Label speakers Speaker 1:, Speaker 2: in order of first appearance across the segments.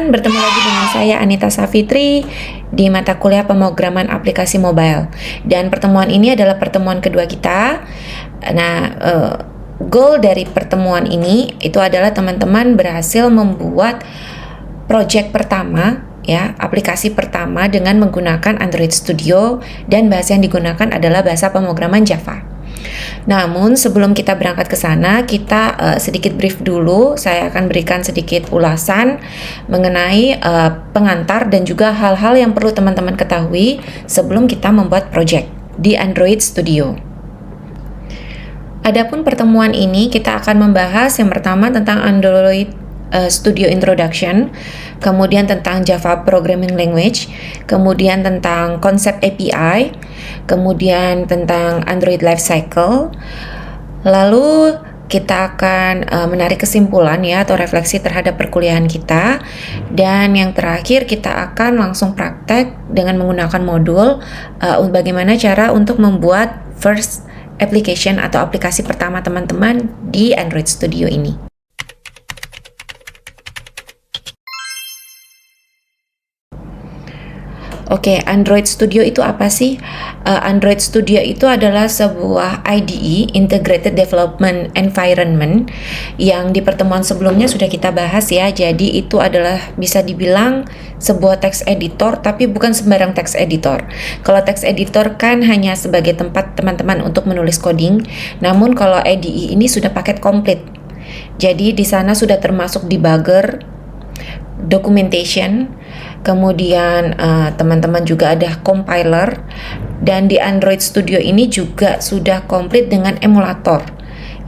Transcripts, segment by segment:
Speaker 1: teman-teman, bertemu lagi dengan saya Anita Safitri di mata kuliah pemrograman aplikasi mobile. Dan pertemuan ini adalah pertemuan kedua kita. Nah, goal dari pertemuan ini itu adalah teman-teman berhasil membuat project pertama, ya, aplikasi pertama dengan menggunakan Android Studio, dan bahasa yang digunakan adalah bahasa pemrograman Java. Namun sebelum kita berangkat ke sana, kita sedikit brief dulu. Saya akan berikan sedikit ulasan mengenai pengantar dan juga hal-hal yang perlu teman-teman ketahui sebelum kita membuat project di Android Studio. Adapun pertemuan ini kita akan membahas yang pertama tentang Android Studio Introduction, kemudian tentang Java Programming Language, kemudian tentang konsep API, kemudian tentang Android Lifecycle. Lalu kita akan menarik kesimpulan ya atau refleksi terhadap perkuliahan kita, dan yang terakhir kita akan langsung praktek dengan menggunakan modul bagaimana cara untuk membuat first application atau aplikasi pertama teman-teman di Android Studio ini. Oke, Android Studio itu apa sih? Android Studio itu adalah sebuah IDE, Integrated Development Environment, yang di pertemuan sebelumnya sudah kita bahas ya. Jadi itu adalah bisa dibilang sebuah text editor, tapi bukan sembarang text editor. Kalau text editor kan hanya sebagai tempat teman-teman untuk menulis coding, namun kalau IDE ini sudah paket komplit. Jadi di sana sudah termasuk debugger, documentation, kemudian teman-teman juga ada compiler, dan di Android Studio ini juga sudah komplit dengan emulator.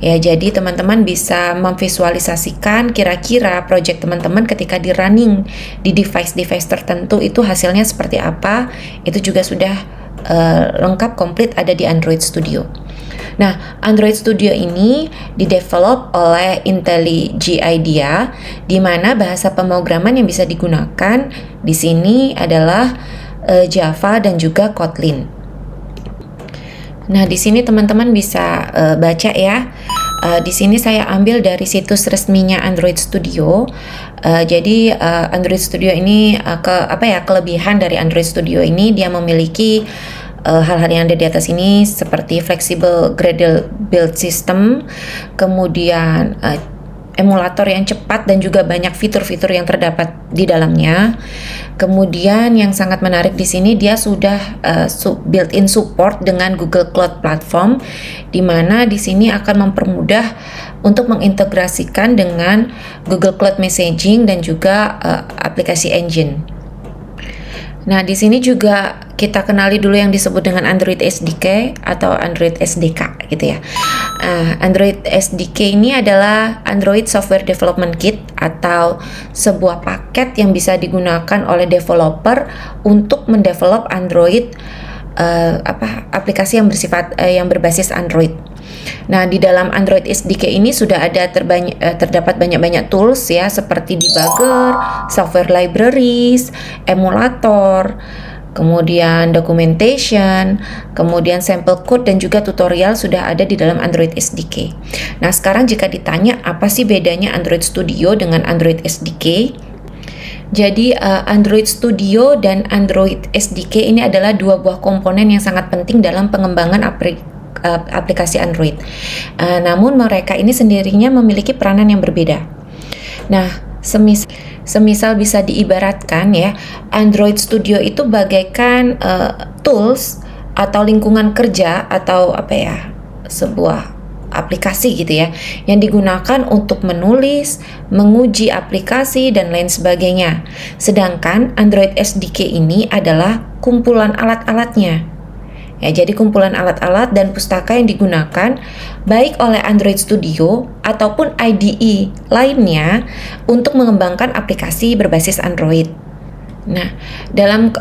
Speaker 1: Ya, jadi teman-teman bisa memvisualisasikan kira-kira project teman-teman ketika di running di device-device tertentu itu hasilnya seperti apa. Itu juga sudah lengkap komplit ada di Android Studio. Nah, Android Studio ini didevelop oleh IntelliJ IDEA, di mana bahasa pemrograman yang bisa digunakan di sini adalah Java dan juga Kotlin. Nah, di sini teman-teman bisa baca ya. Di sini saya ambil dari situs resminya Android Studio. Jadi Android Studio ini kelebihan dari Android Studio ini dia memiliki hal-hal yang ada di atas ini seperti flexible Gradle build system, kemudian emulator yang cepat dan juga banyak fitur-fitur yang terdapat di dalamnya. Kemudian yang sangat menarik di sini dia sudah built-in support dengan Google Cloud Platform, di mana di sini akan mempermudah untuk mengintegrasikan dengan Google Cloud Messaging dan juga aplikasi engine. Nah, di sini juga kita kenali dulu yang disebut dengan Android SDK atau Android SDK gitu ya. Android SDK ini adalah Android Software Development Kit atau sebuah paket yang bisa digunakan oleh developer untuk mendevelop Android aplikasi yang yang berbasis Android. Nah, di dalam Android SDK ini sudah ada terdapat banyak-banyak tools ya, seperti debugger, software libraries, emulator, kemudian documentation, kemudian sample code dan juga tutorial sudah ada di dalam Android SDK. Nah, sekarang jika ditanya apa sih bedanya Android Studio dengan Android SDK? Jadi Android Studio dan Android SDK ini adalah dua buah komponen yang sangat penting dalam pengembangan aplikasi Android. Namun mereka ini sendirinya memiliki peranan yang berbeda. Nah, semisal bisa diibaratkan ya, Android Studio itu bagaikan tools atau lingkungan kerja atau sebuah aplikasi gitu ya, yang digunakan untuk menulis, menguji aplikasi dan lain sebagainya. Sedangkan Android SDK ini adalah kumpulan alat-alatnya. Ya, jadi kumpulan alat-alat dan pustaka yang digunakan baik oleh Android Studio ataupun IDE lainnya untuk mengembangkan aplikasi berbasis Android. Nah, dalam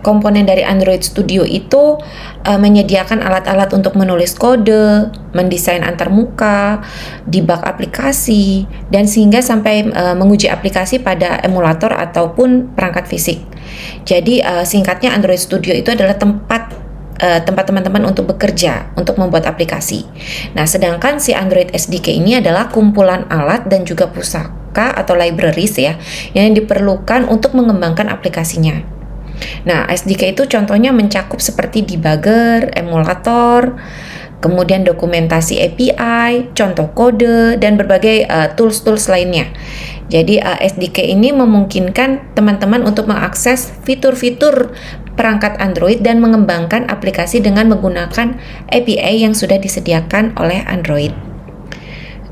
Speaker 1: komponen dari Android Studio itu menyediakan alat-alat untuk menulis kode, mendesain antarmuka, debug aplikasi, dan sehingga sampai menguji aplikasi pada emulator ataupun perangkat fisik. Jadi singkatnya Android Studio itu adalah tempat tempat teman-teman untuk bekerja, untuk membuat aplikasi. Nah, sedangkan si Android SDK ini adalah kumpulan alat dan juga pusaka atau libraries ya, yang diperlukan untuk mengembangkan aplikasinya. Nah, SDK itu contohnya mencakup seperti debugger, emulator, kemudian dokumentasi API, contoh kode, dan berbagai tools-tools lainnya. Jadi SDK ini memungkinkan teman-teman untuk mengakses fitur-fitur perangkat Android dan mengembangkan aplikasi dengan menggunakan API yang sudah disediakan oleh Android.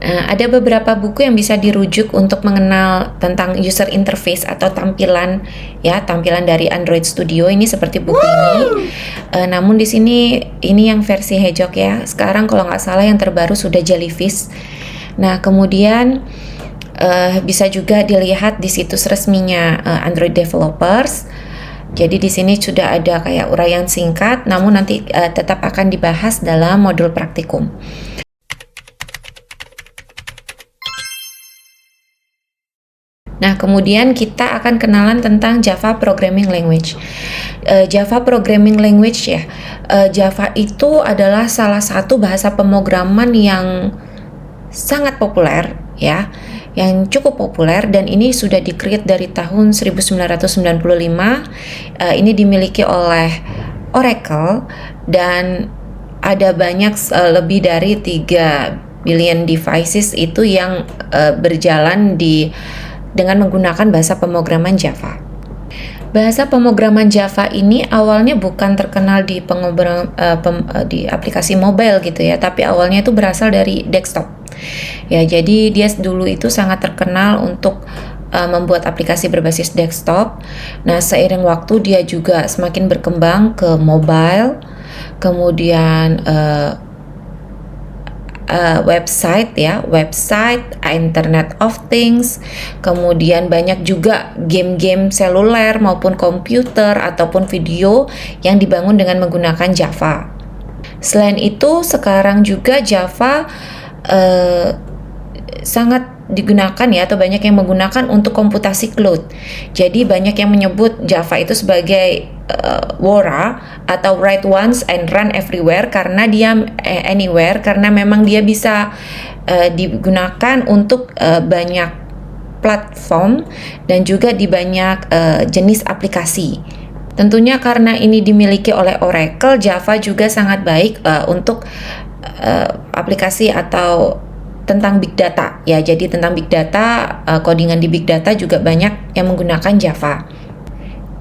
Speaker 1: Ada beberapa buku yang bisa dirujuk untuk mengenal tentang user interface atau tampilan dari Android Studio ini seperti buku ini. Namun di sini ini yang versi Hedgehog ya. Sekarang kalau nggak salah yang terbaru sudah Jellyfish. Nah, kemudian bisa juga dilihat di situs resminya Android Developers. Jadi di sini sudah ada kayak uraian singkat, namun nanti tetap akan dibahas dalam modul praktikum. Nah, kemudian kita akan kenalan tentang Java Programming Language. Java Programming Language ya, Java itu adalah salah satu bahasa pemrograman yang sangat populer ya, yang cukup populer, dan ini sudah di-create dari tahun 1995. Ini dimiliki oleh Oracle dan ada banyak lebih dari 3 billion devices itu yang berjalan dengan menggunakan bahasa pemrograman Java. Bahasa pemrograman Java ini awalnya bukan terkenal di aplikasi mobile gitu ya, tapi awalnya itu berasal dari desktop. Ya, jadi dia dulu itu sangat terkenal untuk membuat aplikasi berbasis desktop. Nah, seiring waktu dia juga semakin berkembang ke mobile, kemudian website, Internet of Things, kemudian banyak juga game-game seluler maupun komputer ataupun video yang dibangun dengan menggunakan Java. Selain itu, sekarang juga Java sangat digunakan ya, atau banyak yang menggunakan untuk komputasi cloud. Jadi banyak yang menyebut Java itu sebagai WORA atau write once and run everywhere, karena dia anywhere, karena memang dia bisa digunakan untuk banyak platform dan juga di banyak jenis aplikasi. Tentunya karena ini dimiliki oleh Oracle, Java juga sangat baik untuk aplikasi atau tentang big data ya. Jadi tentang big data, codingan di big data juga banyak yang menggunakan Java.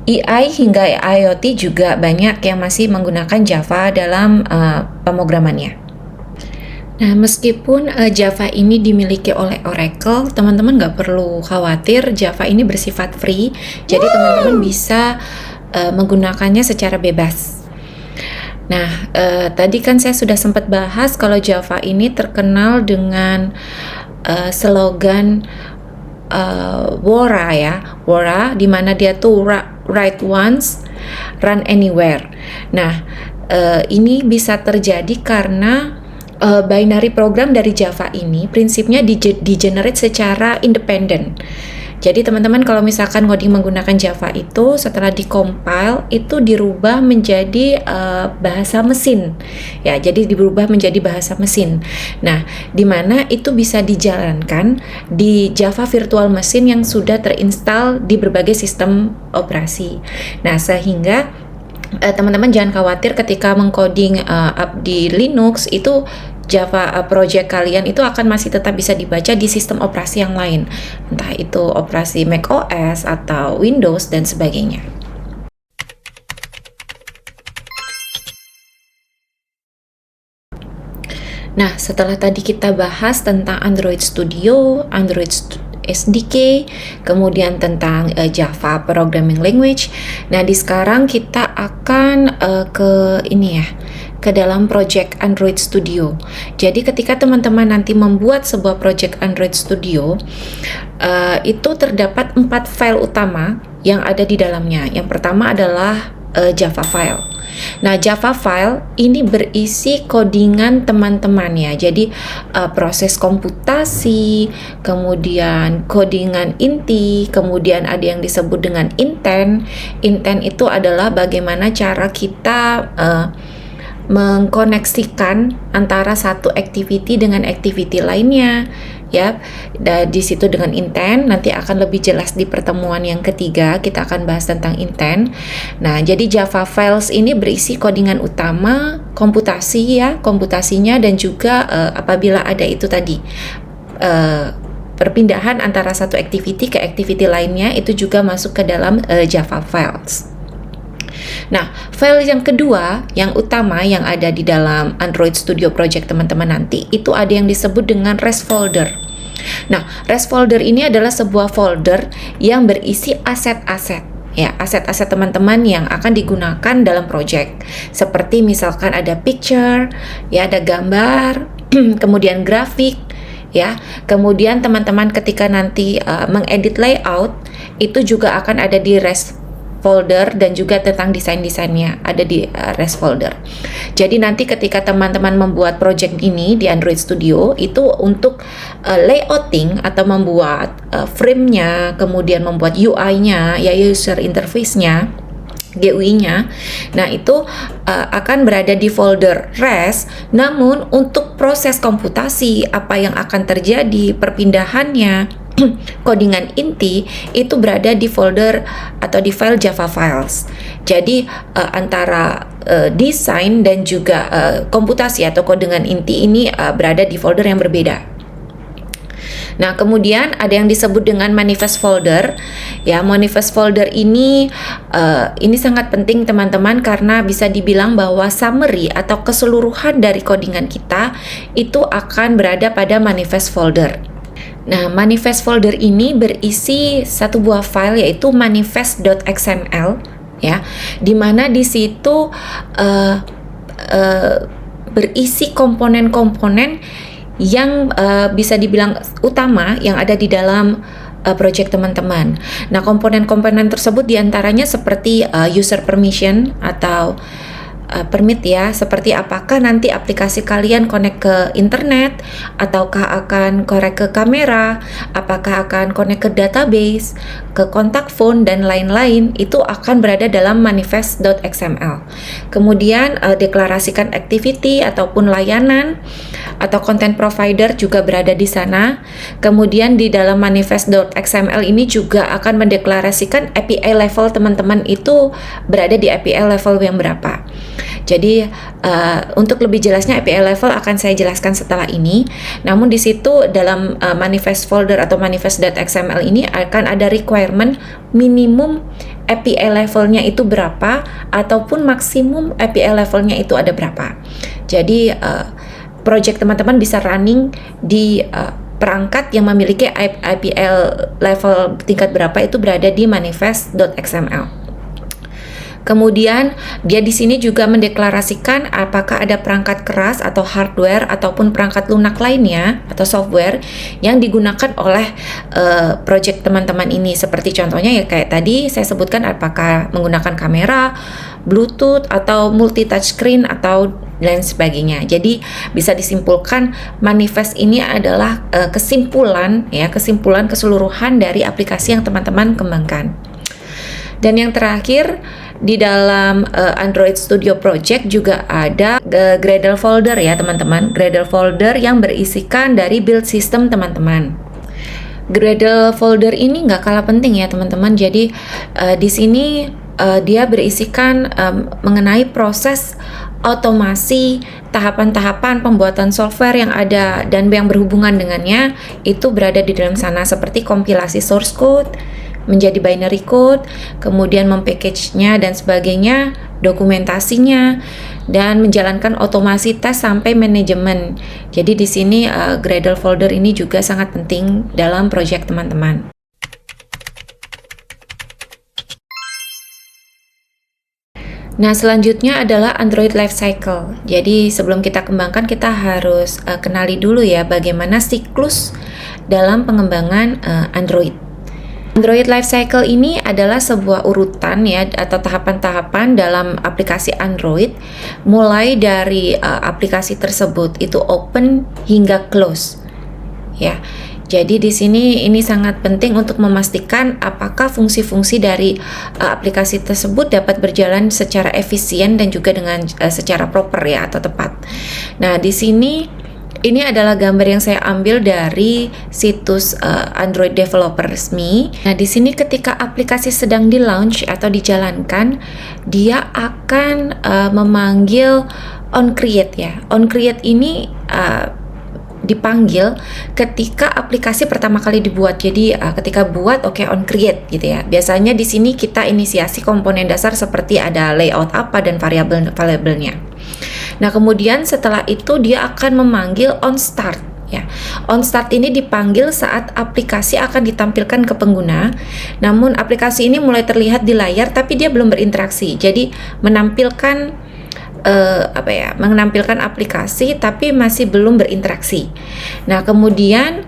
Speaker 1: AI hingga IoT juga banyak yang masih menggunakan Java dalam pemrogramannya. Nah, meskipun Java ini dimiliki oleh Oracle, teman-teman nggak perlu khawatir, Java ini bersifat free, jadi teman-teman bisa menggunakannya secara bebas. Nah, tadi kan saya sudah sempat bahas kalau Java ini terkenal dengan slogan WORA ya, WORA, di mana dia tuh write once, run anywhere. Nah, ini bisa terjadi karena binary program dari Java ini prinsipnya di-generate secara independen. Jadi teman-teman kalau misalkan ngoding menggunakan Java itu setelah di-compile itu dirubah menjadi bahasa mesin. Ya, jadi dirubah menjadi bahasa mesin. Nah, di mana itu bisa dijalankan di Java Virtual Machine yang sudah terinstall di berbagai sistem operasi. Nah, sehingga teman-teman jangan khawatir ketika mengcoding di Linux itu Java project kalian itu akan masih tetap bisa dibaca di sistem operasi yang lain, entah itu operasi macOS atau Windows dan sebagainya. Nah, setelah tadi kita bahas tentang Android Studio, Android SDK, kemudian tentang Java Programming Language. Nah, sekarang kita akan ke dalam project Android Studio. Jadi ketika teman-teman nanti membuat sebuah project Android Studio, itu terdapat 4 file utama yang ada di dalamnya. Yang pertama adalah Java file. Nah, Java file ini berisi codingan teman-teman ya. Jadi proses komputasi, kemudian codingan inti, kemudian ada yang disebut dengan intent. Intent itu adalah bagaimana cara kita mengkoneksikan antara satu activity dengan activity lainnya, ya. Dan di situ dengan intent, nanti akan lebih jelas di pertemuan yang ketiga kita akan bahas tentang intent. Nah, jadi Java Files ini berisi codingan utama, komputasi ya, komputasinya, dan juga apabila ada itu tadi perpindahan antara satu activity ke activity lainnya, itu juga masuk ke dalam Java Files. Nah, file yang kedua, yang utama yang ada di dalam Android Studio Project teman-teman nanti, itu ada yang disebut dengan REST folder. Nah, REST folder ini adalah sebuah folder yang berisi aset-aset. Ya, aset-aset teman-teman yang akan digunakan dalam project. Seperti misalkan ada picture, ya ada gambar, kemudian grafik, ya. Kemudian teman-teman ketika nanti mengedit layout, itu juga akan ada di REST folder, dan juga tentang desain-desainnya ada di REST folder. Jadi nanti ketika teman-teman membuat project ini di Android Studio, itu untuk layouting atau membuat frame-nya, kemudian membuat UI-nya, ya user interface-nya, GUI-nya. Nah, itu akan berada di folder REST. Namun untuk proses komputasi, apa yang akan terjadi, perpindahannya, codingan inti, itu berada di folder atau di file Java Files. Jadi antara desain dan juga komputasi atau codingan inti ini berada di folder yang berbeda. Nah, kemudian ada yang disebut dengan manifest folder. Ya, manifest folder ini sangat penting teman-teman, karena bisa dibilang bahwa summary atau keseluruhan dari codingan kita itu akan berada pada manifest folder. Nah, manifest folder ini berisi satu buah file, yaitu manifest.xml, ya, dimana di situ berisi komponen-komponen yang bisa dibilang utama yang ada di dalam project teman-teman. Nah, komponen-komponen tersebut diantaranya seperti user permission atau permit, ya, seperti apakah nanti aplikasi kalian connect ke internet, ataukah akan connect ke kamera, apakah akan connect ke database, ke kontak phone, dan lain-lain, itu akan berada dalam manifest.xml. Kemudian deklarasikan activity ataupun layanan atau content provider juga berada di sana. Kemudian di dalam manifest.xml ini juga akan mendeklarasikan API level teman-teman itu berada di API level yang berapa. Jadi untuk lebih jelasnya API level akan saya jelaskan setelah ini. Namun di situ dalam manifest folder atau manifest.xml ini akan ada requirement minimum API levelnya itu berapa, ataupun maksimum API levelnya itu ada berapa. Jadi project teman-teman bisa running di perangkat yang memiliki API level tingkat berapa itu berada di manifest.xml. Kemudian dia di sini juga mendeklarasikan apakah ada perangkat keras atau hardware ataupun perangkat lunak lainnya atau software yang digunakan oleh project teman-teman ini. Seperti contohnya ya kayak tadi saya sebutkan, apakah menggunakan kamera, Bluetooth, atau multi touchscreen atau lain sebagainya. Jadi bisa disimpulkan manifest ini adalah kesimpulan keseluruhan dari aplikasi yang teman-teman kembangkan. Dan yang terakhir, di dalam Android Studio Project juga ada Gradle folder ya teman-teman. Gradle folder yang berisikan dari build system teman-teman. Gradle folder ini nggak kalah penting ya teman-teman. Jadi di sini dia berisikan mengenai proses otomasi tahapan-tahapan pembuatan software yang ada dan yang berhubungan dengannya itu berada di dalam sana, seperti kompilasi source code menjadi binary code, kemudian mempackage-nya dan sebagainya, dokumentasinya, dan menjalankan otomasi tes sampai manajemen. Jadi di sini Gradle folder ini juga sangat penting dalam project teman-teman. Nah, selanjutnya adalah Android Lifecycle. Jadi sebelum kita kembangkan, kita harus kenali dulu ya bagaimana siklus dalam pengembangan Android. Android Lifecycle ini adalah sebuah urutan ya atau tahapan-tahapan dalam aplikasi Android, mulai dari aplikasi tersebut itu open hingga close. Ya. Jadi di sini ini sangat penting untuk memastikan apakah fungsi-fungsi dari aplikasi tersebut dapat berjalan secara efisien dan juga dengan secara proper ya atau tepat. Nah, di sini ini adalah gambar yang saya ambil dari situs Android developer resmi. Nah, di sini ketika aplikasi sedang di-launch atau dijalankan, dia akan memanggil onCreate ya. onCreate ini dipanggil ketika aplikasi pertama kali dibuat. Jadi ketika buat onCreate gitu ya. Biasanya di sini kita inisiasi komponen dasar seperti ada layout apa dan variabelnya. Nah, kemudian setelah itu dia akan memanggil onStart ya. onStart ini dipanggil saat aplikasi akan ditampilkan ke pengguna. Namun aplikasi ini mulai terlihat di layar tapi dia belum berinteraksi. Jadi menampilkan menampilkan aplikasi tapi masih belum berinteraksi. Nah, kemudian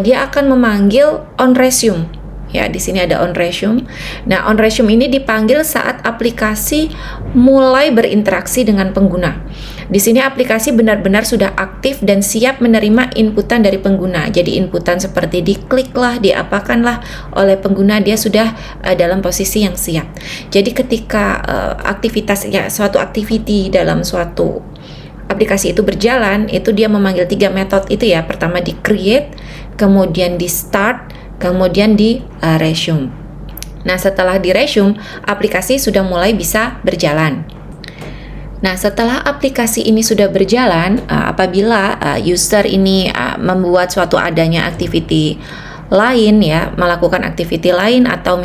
Speaker 1: dia akan memanggil onResume. Ya, di sini ada onResume. Nah, onResume ini dipanggil saat aplikasi mulai berinteraksi dengan pengguna. Di sini aplikasi benar-benar sudah aktif dan siap menerima inputan dari pengguna. Jadi inputan seperti diklik lah, diapakan lah oleh pengguna, dia sudah dalam posisi yang siap. Jadi ketika suatu activity dalam suatu aplikasi itu berjalan, itu dia memanggil 3 metode itu ya. Pertama di create, kemudian di start, kemudian di resume. Nah, setelah di resume, aplikasi sudah mulai bisa berjalan. Nah, setelah aplikasi ini sudah berjalan, apabila user ini membuat suatu adanya activity lain ya, melakukan activity lain atau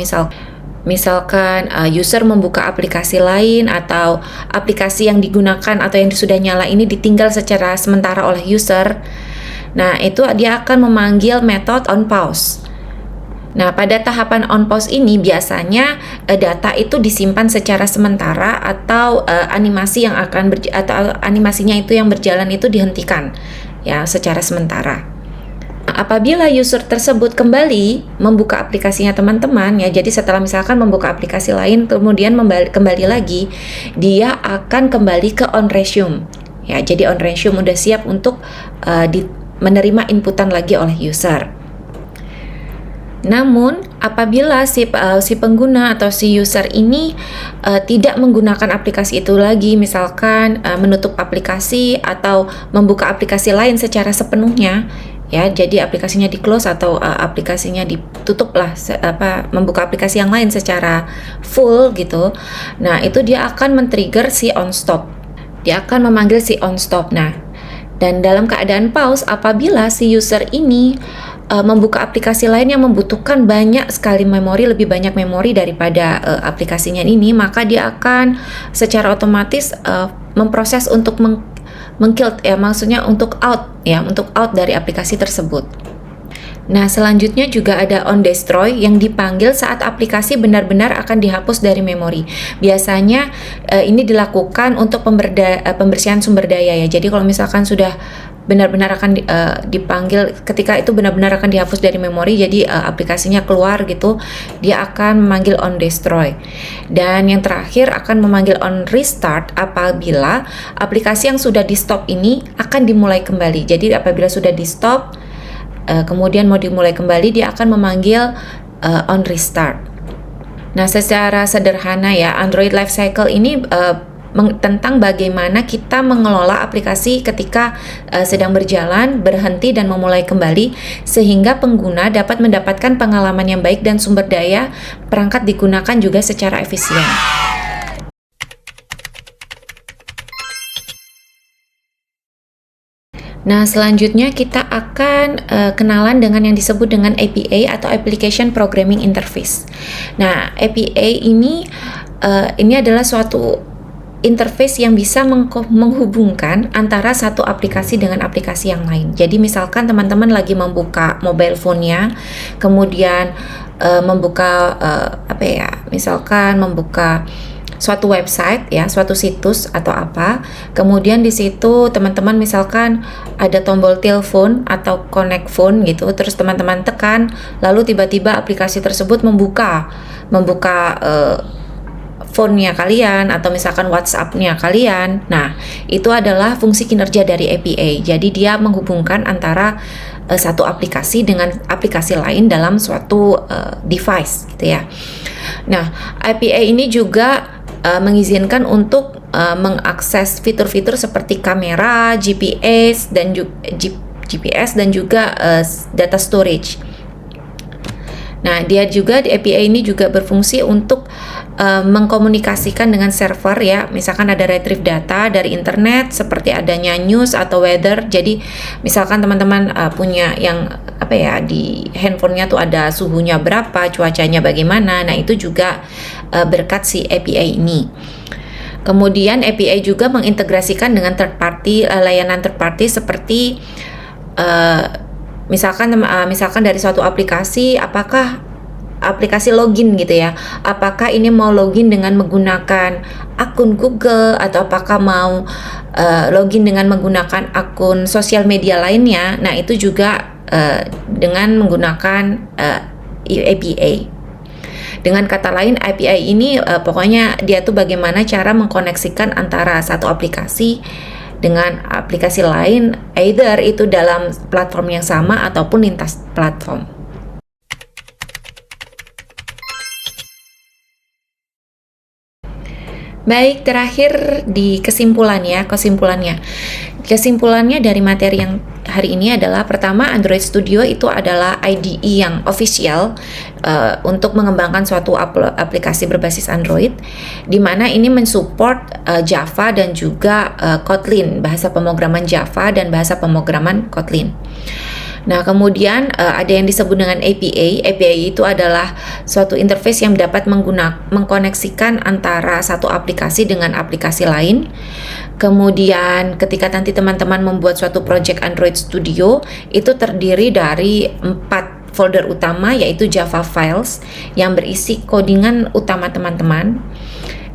Speaker 1: misalkan user membuka aplikasi lain atau aplikasi yang digunakan atau yang sudah nyala ini ditinggal secara sementara oleh user. Nah, itu dia akan memanggil metode onPause. Nah, pada tahapan onPause ini biasanya data itu disimpan secara sementara atau animasi yang atau animasinya itu yang berjalan itu dihentikan ya secara sementara. Nah, apabila user tersebut kembali membuka aplikasinya teman-teman ya, jadi setelah misalkan membuka aplikasi lain kemudian kembali lagi, dia akan kembali ke onResume. Ya, jadi onResume udah siap untuk menerima inputan lagi oleh user. Namun, apabila si pengguna atau si user ini tidak menggunakan aplikasi itu lagi, misalkan menutup aplikasi atau membuka aplikasi lain secara sepenuhnya, ya, jadi aplikasinya di close atau aplikasinya ditutup lah, membuka aplikasi yang lain secara full gitu. Nah, itu dia akan men-trigger si onStop. Dia akan memanggil si onStop. Nah, dan dalam keadaan pause, apabila si user ini membuka aplikasi lain yang membutuhkan banyak sekali memori, lebih banyak memori daripada aplikasinya ini, maka dia akan secara otomatis memproses untuk meng-kill ya, maksudnya untuk out dari aplikasi tersebut. Nah, selanjutnya juga ada onDestroy yang dipanggil saat aplikasi benar-benar akan dihapus dari memori. Biasanya ini dilakukan untuk pembersihan sumber daya ya. Jadi kalau misalkan sudah benar-benar akan dipanggil ketika itu benar-benar akan dihapus dari memori, jadi aplikasinya keluar gitu, dia akan memanggil onDestroy. Dan yang terakhir akan memanggil onRestart apabila aplikasi yang sudah di stop ini akan dimulai kembali. Jadi apabila sudah di stop kemudian mau dimulai kembali, dia akan memanggil onRestart. Nah, secara sederhana ya, Android Lifecycle ini tentang bagaimana kita mengelola aplikasi ketika sedang berjalan, berhenti, dan memulai kembali, sehingga pengguna dapat mendapatkan pengalaman yang baik dan sumber daya perangkat digunakan juga secara efisien. Nah, selanjutnya kita akan kenalan dengan yang disebut dengan APA atau Application Programming Interface. Nah, APA ini adalah suatu interface yang bisa menghubungkan antara satu aplikasi dengan aplikasi yang lain. Jadi misalkan teman-teman lagi membuka mobile phone-nya, kemudian membuka misalkan membuka suatu website ya, suatu situs atau apa. Kemudian di situ teman-teman misalkan ada tombol telepon atau connect phone gitu, terus teman-teman tekan, lalu tiba-tiba aplikasi tersebut membuka phone-nya kalian atau misalkan WhatsApp-nya kalian. Nah, itu adalah fungsi kinerja dari APA. Jadi dia menghubungkan antara satu aplikasi dengan aplikasi lain dalam suatu device gitu ya. Nah, API ini juga mengizinkan untuk mengakses fitur-fitur seperti kamera, GPS dan juga data storage. Nah, dia juga di API ini juga berfungsi untuk mengkomunikasikan dengan server ya. Misalkan ada retrieve data dari internet seperti adanya news atau weather. Jadi misalkan teman-teman punya yang di handphonenya tuh ada suhunya berapa, cuacanya bagaimana. Nah, itu juga berkat si API ini. Kemudian API juga mengintegrasikan dengan third party, layanan third party seperti misalkan dari suatu aplikasi, apakah aplikasi login gitu ya, apakah ini mau login dengan menggunakan akun Google atau apakah mau login dengan menggunakan akun sosial media lainnya. Nah, itu juga dengan menggunakan API. Dengan kata lain, API ini pokoknya dia tuh bagaimana cara mengkoneksikan antara satu aplikasi dengan aplikasi lain, either itu dalam platform yang sama ataupun lintas platform. Baik, terakhir di kesimpulannya dari materi yang hari ini adalah pertama, Android Studio itu adalah IDE yang official untuk mengembangkan suatu aplikasi berbasis Android, di mana ini mensupport Java dan juga Kotlin, bahasa pemrograman Java dan bahasa pemrograman Kotlin. Nah, kemudian ada yang disebut dengan API. API itu adalah suatu interface yang dapat mengkoneksikan antara satu aplikasi dengan aplikasi lain. Kemudian ketika nanti teman-teman membuat suatu project Android Studio, itu terdiri dari 4 folder utama, yaitu Java files yang berisi codingan utama teman-teman.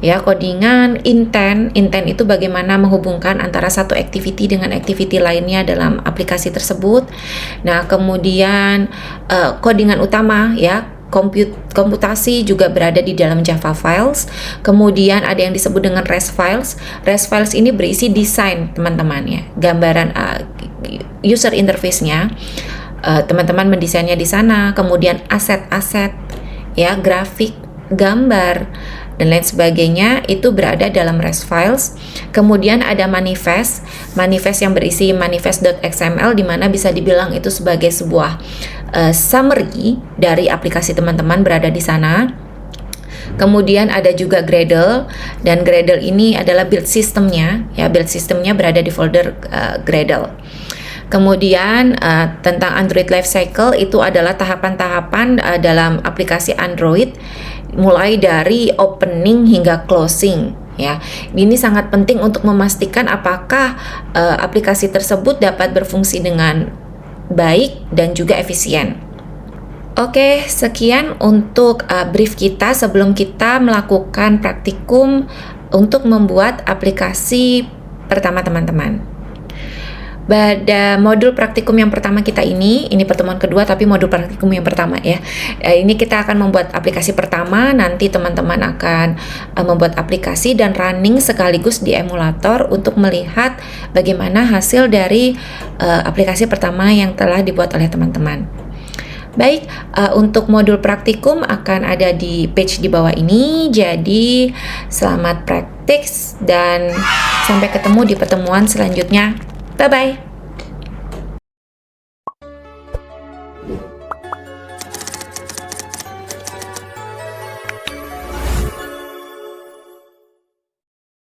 Speaker 1: Ya, codingan intent itu bagaimana menghubungkan antara satu activity dengan activity lainnya dalam aplikasi tersebut. Nah, kemudian codingan utama ya, komputasi juga berada di dalam Java files. Kemudian ada yang disebut dengan REST files. REST files ini berisi desain teman-teman ya, gambaran user interface-nya. Teman-teman mendesainnya di sana. Kemudian aset-aset ya, grafik, gambar dan lain sebagainya itu berada dalam REST files. Kemudian ada manifest yang berisi manifest.xml, di mana bisa dibilang itu sebagai sebuah summary dari aplikasi teman-teman berada di sana. Kemudian ada juga Gradle, dan Gradle ini adalah build systemnya ya, build systemnya berada di folder Gradle. Kemudian tentang Android Lifecycle, itu adalah tahapan-tahapan dalam aplikasi Android, mulai dari opening hingga closing ya. Ini sangat penting untuk memastikan apakah aplikasi tersebut dapat berfungsi dengan baik dan juga efisien. Oke, sekian untuk brief kita sebelum kita melakukan praktikum untuk membuat aplikasi pertama teman-teman. Pada modul praktikum yang pertama kita ini pertemuan kedua tapi modul praktikum yang pertama ya. Ini kita akan membuat aplikasi pertama, nanti teman-teman akan membuat aplikasi dan running sekaligus di emulator untuk melihat bagaimana hasil dari aplikasi pertama yang telah dibuat oleh teman-teman. Baik, untuk modul praktikum akan ada di page di bawah ini. Jadi selamat praktik dan sampai ketemu di pertemuan selanjutnya. Bye-bye.